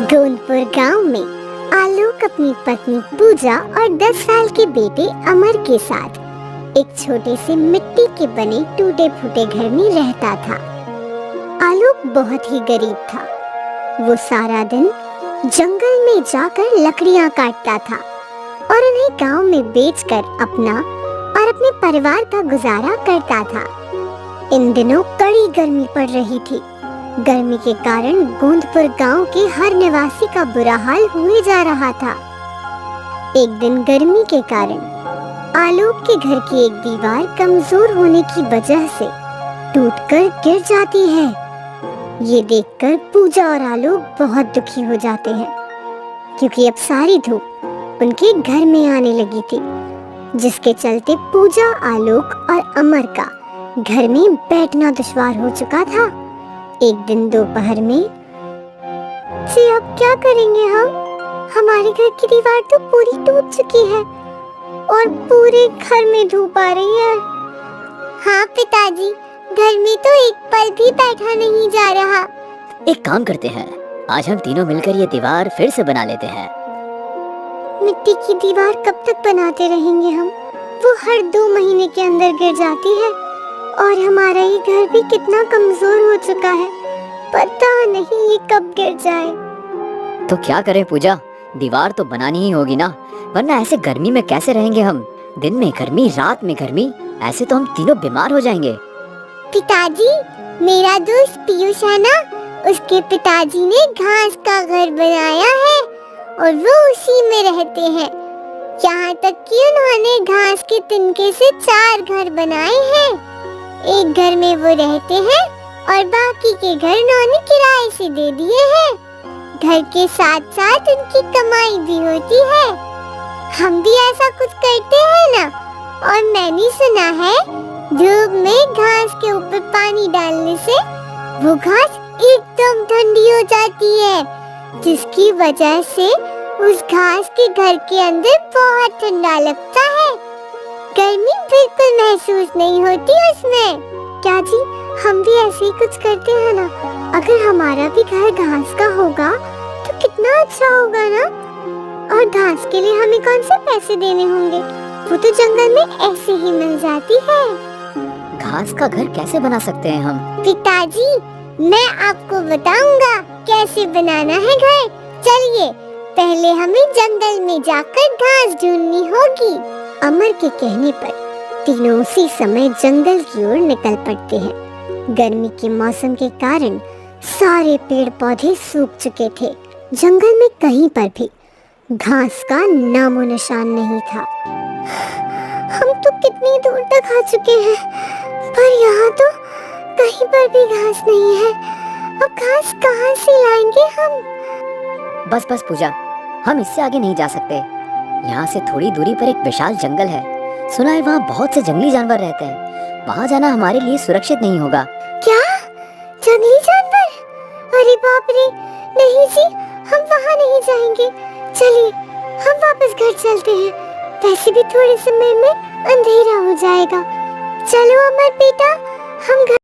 गोंदपुर गांव में आलोक अपनी पत्नी पूजा और 10 साल के बेटे अमर के साथ एक छोटे से मिट्टी के बने टूटे फूटे घर में रहता था। आलोक बहुत ही गरीब था। वो सारा दिन जंगल में जाकर लकड़ियां काटता था और उन्हें गांव में बेचकर अपना और अपने परिवार का गुजारा करता था। इन दिनों कड़ी गर्मी पड़ रही थी। गर्मी के कारण गोंदपुर गांव के हर निवासी का बुरा हाल हुए जा रहा था। एक दिन गर्मी के कारण आलोक के घर की एक दीवार कमजोर होने की वजह से टूटकर गिर जाती है। ये देखकर पूजा और आलोक बहुत दुखी हो जाते हैं, क्योंकि अब सारी धूप उनके घर में आने लगी थी, जिसके चलते पूजा, आलोक और अमर का घर में बैठना दुश्वार हो चुका था। एक दिन दोपहर में, जी अब क्या करेंगे हम? हमारे घर की दीवार तो पूरी टूट चुकी है और पूरे घर में धूप आ रही है। हाँ पिताजी, घर में तो एक पल भी बैठा नहीं जा रहा। एक काम करते हैं, आज हम तीनों मिलकर ये दीवार फिर से बना लेते हैं। मिट्टी की दीवार कब तक बनाते रहेंगे हम? वो हर 2 महीने के अंदर गिर जाती है और हमारा ये घर भी कितना कमजोर हो चुका है, पता नहीं ये कब गिर जाए। तो क्या करें पूजा, दीवार तो बनानी ही होगी ना, वरना ऐसे गर्मी में कैसे रहेंगे हम? दिन में गर्मी, रात में गर्मी, ऐसे तो हम तीनों बीमार हो जाएंगे। पिताजी, मेरा दोस्त पीयूष है ना, उसके पिताजी ने घास का घर बनाया है और वो उसी में रहते हैं। यहाँ तक कि उन्होंने घास के तिनके से 4 घर बनाए हैं। एक घर में वो रहते हैं और बाकी के घर उन्होंने किराए से दे दिए हैं। घर के साथ साथ उनकी कमाई भी होती है। हम भी ऐसा कुछ करते हैं ना। और मैंने सुना है धूप में घास के ऊपर पानी डालने से वो घास एकदम ठंडी हो जाती है, जिसकी वजह से उस घास के घर के अंदर बहुत ठंडा लगता है। गर्मी बिल्कुल महसूस नहीं होती उसमें। क्या जी, हम भी ऐसे ही कुछ करते हैं ना। अगर हमारा भी घर घास का होगा तो कितना अच्छा होगा ना। और घास के लिए हमें कौन से पैसे देने होंगे? वो तो जंगल में ऐसे ही मिल जाती है। घास का घर कैसे बना सकते हैं हम? पिताजी, मैं आपको बताऊंगा कैसे बनाना है घर। चलिए, पहले हमें जंगल में जाकर घास ढूंढनी होगी। अमर के कहने पर तीनों उसी समय जंगल की ओर निकल पड़ते हैं। गर्मी के मौसम के कारण सारे पेड़ पौधे सूख चुके थे। जंगल में कहीं पर भी घास का नामो निशान नहीं था। हम तो कितनी दूर तक आ चुके हैं, पर यहाँ तो कहीं पर भी घास नहीं है। अब घास कहाँ से लाएंगे हम? बस पूजा, हम इससे आगे नहीं जा सकते। यहाँ से थोड़ी दूरी पर एक विशाल जंगल है। सुना है वहाँ बहुत से जंगली जानवर रहते हैं। वहाँ जाना हमारे लिए सुरक्षित नहीं होगा। क्या? जंगली जानवर? अरे बाप रे, नहीं जी, हम वहाँ नहीं जाएंगे। चलिए, हम वापस घर चलते हैं। वैसे भी थोड़े समय में अंधेरा हो जाएगा। चलो अमर बेटा, हम घर